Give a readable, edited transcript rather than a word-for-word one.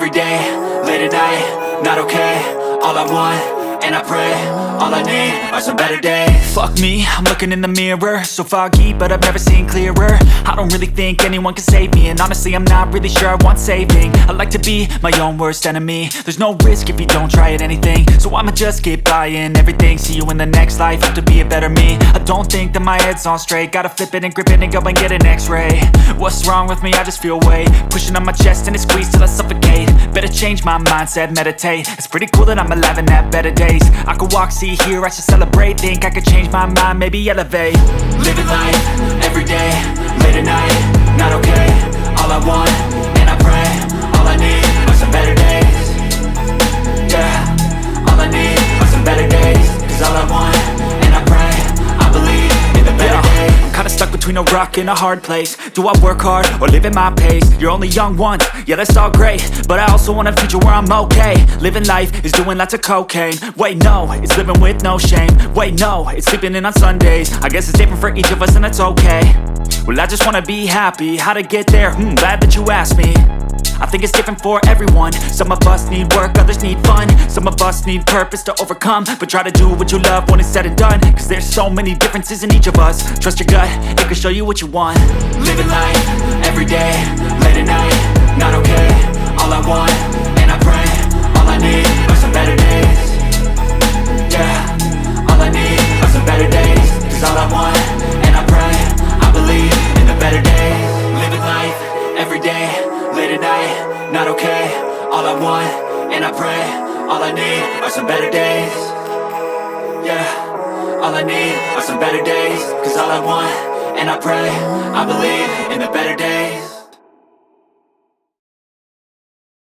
every day, late at night, not okay. All I want, and I pray, all I need are some better days. Fuck me, I'm looking in the mirror, so foggy, but I've never seen clearer. I don't really think anyone can save me, and honestly I'm not really sure I want saving. I like to be my own worst enemy. There's no risk if you don't try at anything, so I'ma just keep buying everything. See you in the next life, have to be a better me. I don't think that my head's on straight, gotta flip it and grip it and go and get an x-ray. What's wrong with me? I just feel weight pushing on my chest and it squeezes till I suffocate. Better change my mindset, meditate. It's pretty cool that I'm alive and have better days. I could walk, see, hear, I should celebrate. Think I could change my mind, maybe elevate. Living life, every day, late at night, not okay. All I want, and I pray, all I need are some better days. Yeah, all I need are some better days. Cause all I want, and I pray, I believe in the better days. I'm kinda stuck between a rock and a hard place. Do I work hard or live at my pace? You're only young once, yeah that's all great, but I also want a future where I'm okay. Living life is doing lots of cocaine. Wait no, it's living with no shame. Wait no, it's sleeping in on Sundays. I guess it's different for each of us and that's okay. Well I just wanna be happy, how to get there? Glad that you asked me. I think it's different for everyone. Some of us need work, others need fun. Some of us need purpose to overcome. But try to do what you love when it's said and done. Cause there's so many differences in each of us. Trust your gut, it can show you what you want. Living life, every day, late at night, not okay. All I want, and I pray, all I need are some better days. Yeah, all I need are some better days. Cause all I want, and I pray, I believe in the better days. Living life, every day, late at night, not okay. All I want, and I pray, all I need are some better days. Yeah, all I need are some better days. Cause all I want, and I pray, I believe in the better days.